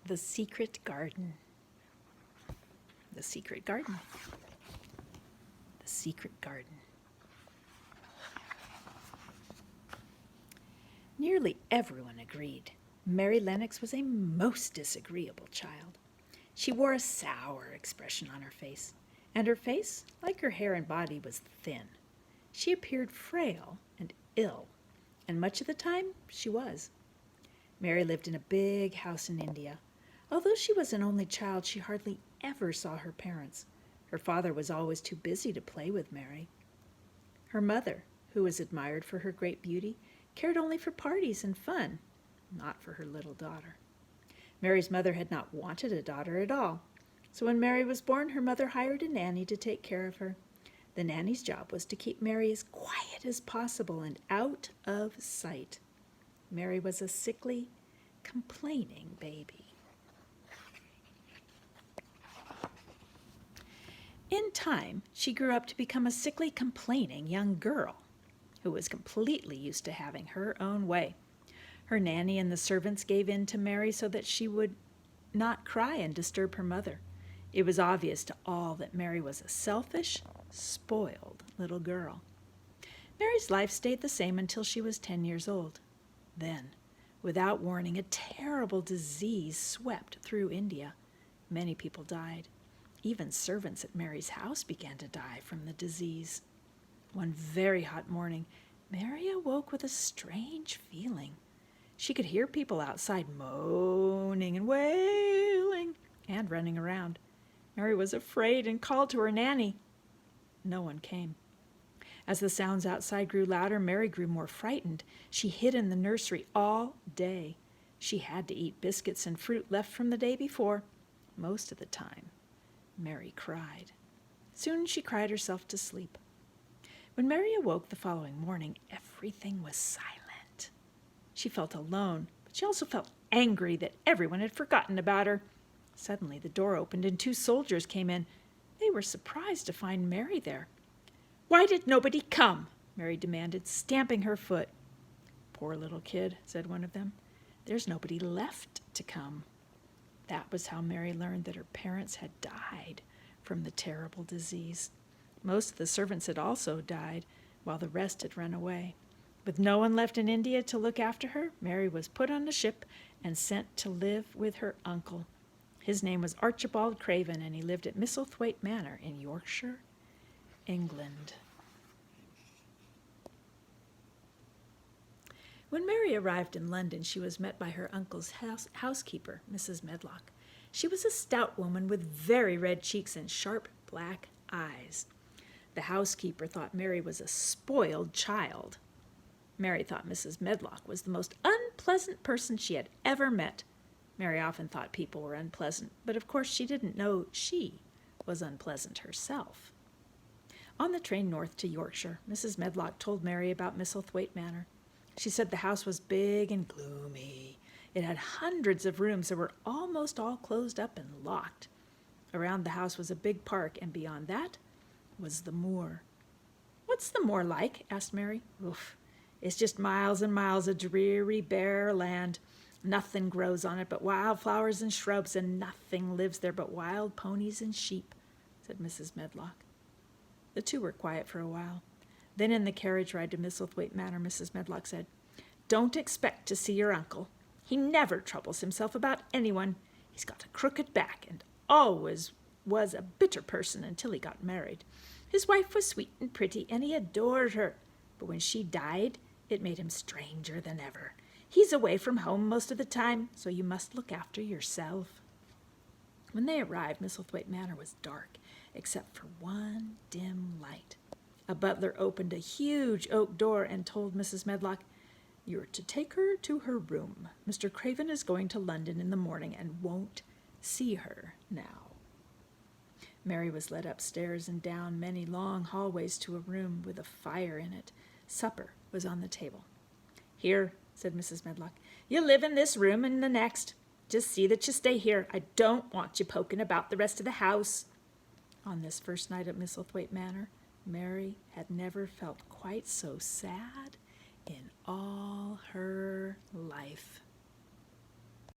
The Secret Garden. The Secret Garden. The Secret Garden. Nearly everyone agreed. Mary Lennox was a most disagreeable child. She wore a sour expression on her face, and her face, like her hair and body, was thin. She appeared frail and ill, and much of the time she was. Mary lived in a big house in India. Although she was an only child, she hardly ever saw her parents. Her father was always too busy to play with Mary. Her mother, who was admired for her great beauty, cared only for parties and fun, not for her little daughter. Mary's mother had not wanted a daughter at all, so when Mary was born, her mother hired a nanny to take care of her. The nanny's job was to keep Mary as quiet as possible and out of sight. Mary was a sickly, complaining baby. In time, she grew up to become a sickly, complaining young girl who was completely used to having her own way. Her nanny and the servants gave in to Mary so that she would not cry and disturb her mother. It was obvious to all that Mary was a selfish, spoiled little girl. Mary's life stayed the same until she was 10 years old. Then, without warning, a terrible disease swept through India. Many people died. Even servants at Mary's house began to die from the disease. One very hot morning, Mary awoke with a strange feeling. She could hear people outside moaning and wailing and running around. Mary was afraid and called to her nanny. No one came. As the sounds outside grew louder, Mary grew more frightened. She hid in the nursery all day. She had to eat biscuits and fruit left from the day before. Most of the time, Mary cried. Soon she cried herself to sleep. When Mary awoke the following morning, everything was silent. She felt alone, but she also felt angry that everyone had forgotten about her. Suddenly the door opened and 2 soldiers came in. They were surprised to find Mary there. "Why did nobody come?" Mary demanded, stamping her foot. "Poor little kid," said one of them. "There's nobody left to come." That was how Mary learned that her parents had died from the terrible disease. Most of the servants had also died, while the rest had run away. With no one left in India to look after her, Mary was put on a ship and sent to live with her uncle. His name was Archibald Craven, and he lived at Misselthwaite Manor in Yorkshire, England. When Mary arrived in London, she was met by her uncle's housekeeper, Mrs. Medlock. She was a stout woman with very red cheeks and sharp black eyes. The housekeeper thought Mary was a spoiled child. Mary thought Mrs. Medlock was the most unpleasant person she had ever met. Mary often thought people were unpleasant, but of course she didn't know she was unpleasant herself. On the train north to Yorkshire, Mrs. Medlock told Mary about Misselthwaite Manor. She said the house was big and gloomy. It had hundreds of rooms that were almost all closed up and locked. Around the house was a big park, and beyond that was the moor. "What's the moor like?" asked Mary. "Oof, it's just miles and miles of dreary, bare land. Nothing grows on it but wild flowers and shrubs, and nothing lives there but wild ponies and sheep," said Mrs. Medlock. The 2 were quiet for a while. Then in the carriage ride to Misselthwaite Manor, Mrs. Medlock said, "Don't expect to see your uncle. He never troubles himself about anyone. He's got a crooked back and always was a bitter person until he got married. His wife was sweet and pretty, and he adored her. But when she died, it made him stranger than ever. He's away from home most of the time, so you must look after yourself." When they arrived, Misselthwaite Manor was dark, except for one dim light. A butler opened a huge oak door and told Mrs. Medlock, "You're to take her to her room. Mr. Craven is going to London in the morning and won't see her now." Mary was led upstairs and down many long hallways to a room with a fire in it. Supper was on the table. "Here," said Mrs. Medlock, "you live in this room and the next. Just see that you stay here. I don't want you poking about the rest of the house." On this first night at Misselthwaite Manor, Mary had never felt quite so sad in all her life.